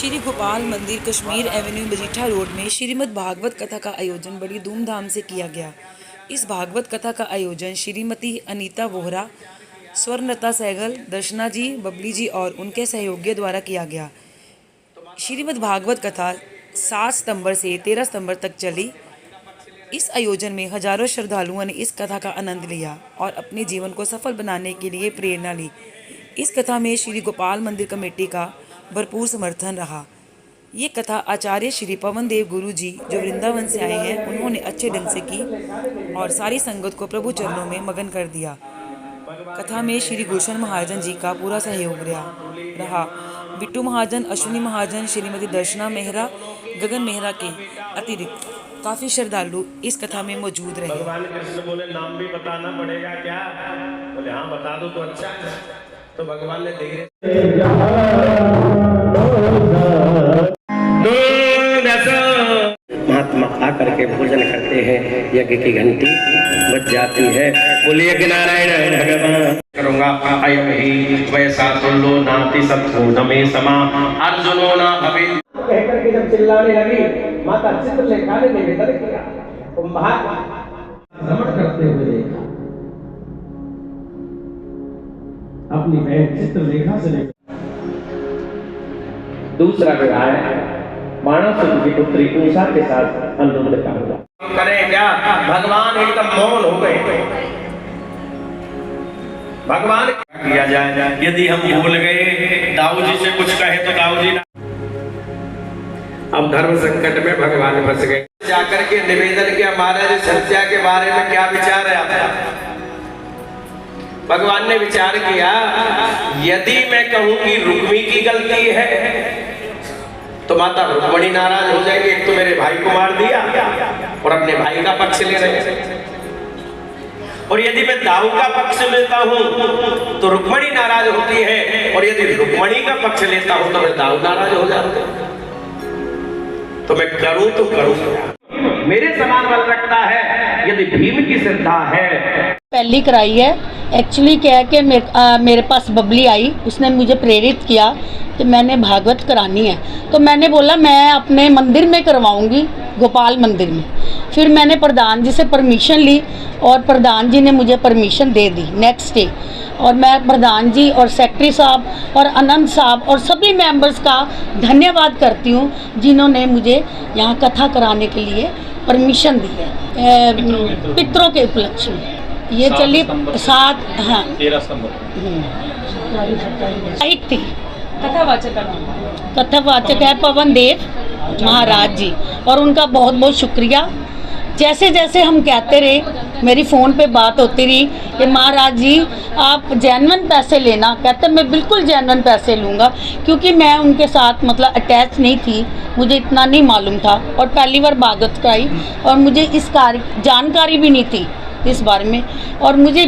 श्री गोपाल मंदिर Kashmir Avenue Majitha road में श्रीमद् भागवत कथा का आयोजन बड़ी धूमधाम से किया गया। इस भागवत कथा का आयोजन श्रीमती अनीता वोहरा, स्वर्णलता सहगल, दर्शना जी, बबली जी और उनके सहयोगियों द्वारा किया गया। श्रीमद् भागवत कथा 7 सितंबर से 13 सितंबर तक चली। इस आयोजन में हजारों श्रद्धालुओं ने इस कथा का आनंद लिया और अपने जीवन को सफल बनाने के लिए प्रेरणा ली। इस कथा में श्री गोपाल मंदिर कमेटी का भरपूर समर्थन रहा। ये कथा आचार्य श्री पवन देव गुरु जी जो वृंदावन से आए हैं, उन्होंने अच्छे ढंग से की और सारी संगत को प्रभु चरणों में मगन कर दिया। कथा में श्री गुलशन महाजन जी का पूरा सहयोग रहा। बिट्टू महाजन, अश्विनी महाजन, श्रीमती दर्शना मेहरा, गगन मेहरा के अतिरिक्त काफी श्रद्धालु इस कथा में मौजूद रहे। भगवान कृष्ण बोले नाम भी बताना पड़ेगा क्या? बोले हाँ बता दो तो अच्छा है। तो भगवान ने धीरे महात्मा आकर के भोजन करते हैं, यज्ञ की घंटी बज जाती है। बोलिए कि नारायण भगवान करूंगा अयम ही वैसा तुल्लो नाति सत्सु नमे समा अर्जुनो ना भवे कहकर के जब चिल्लाने लगी, माता चित्रलेखा ने निवेदन किया तो महात्मा भ्रमण करते हुए देखा अपनी बहन चित्रलेखा से लेकर दूसरा विवाह मानस की पुत्री उषा के साथ अनुरुद्ध का हुआ। करें क्या? भगवान एकदम मौन हो गए। भगवान किया जाए, यदि हम भूल गए दाऊ जी से कुछ कहे तो दाऊ जी अब धर्म संकट में भगवान फंस गए। जाकर के निवेदन किया, महाराज सत्या के बारे में क्या विचार है आपका? भगवान ने विचार किया, यदि मैं कहूं कि रुक्मी की गलती है तो माता रुक्मणी नाराज हो जाएगी। एक तो मेरे भाई को मार दिया और अपने भाई का पक्ष ले रहे, और यदि मैं दाऊ का पक्ष लेता हूं तो रुक्मणी नाराज होती है, और यदि रुक्मणी का पक्ष लेता हूं तो मैं दाऊ नाराज हो जाते हैं। तो मैं करूं तो करूं क्या? मेरे समान बल रखता है यदि भीम की श्रद्धा है। पहली कराई है। एक्चुअली क्या है कि मेरे पास बबली आई, उसने मुझे प्रेरित किया कि मैंने भागवत करानी है। तो मैंने बोला मैं अपने मंदिर में करवाऊंगी, गोपाल मंदिर में। फिर मैंने प्रधान जी से परमिशन ली और प्रधान जी ने मुझे परमिशन दे दी नेक्स्ट डे। और मैं प्रधान जी और सेक्रेटरी साहब और आनंद साहब और सभी मेंबर्स का धन्यवाद करती हूँ जिन्होंने मुझे यहाँ कथा कराने के लिए परमिशन दी है। पितरों के उपलक्ष्य में ये चली 7 हाँ 13 सितंबर थी। कथावाचक है पवन देव महाराज जी, और उनका बहुत बहुत शुक्रिया। जैसे जैसे हम कहते रहे, मेरी फ़ोन पे बात होती रही कि महाराज जी आप जेन्युइन पैसे लेना। कहते मैं बिल्कुल जेन्युइन पैसे लूँगा, क्योंकि मैं उनके साथ मतलब अटैच नहीं थी, मुझे इतना नहीं मालूम था और पहली बार भागवत कराई और मुझे इस कार्य जानकारी भी नहीं थी इस बारे में। और मुझे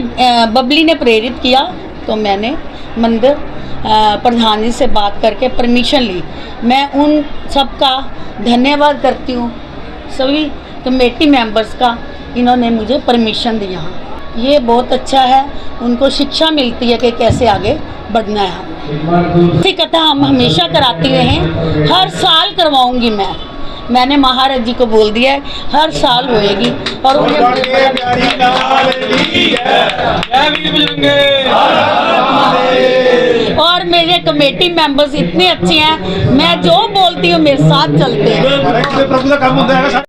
बबली ने प्रेरित किया तो मैंने मंदिर प्रधान जी से बात करके परमिशन ली। मैं उन सब का धन्यवाद करती हूँ, सभी कमेटी मेंबर्स का, इन्होंने मुझे परमिशन दी। यहाँ ये बहुत अच्छा है, उनको शिक्षा मिलती है कि कैसे आगे बढ़ना है। ऐसी कथा हम हमेशा कराती रहे हैं, हर साल करवाऊंगी मैंने महाराज जी को बोल दिया है हर साल होएगी। और और मेरे कमेटी मेंबर्स इतने अच्छे हैं, मैं जो बोलती हूँ मेरे साथ चलते हैं।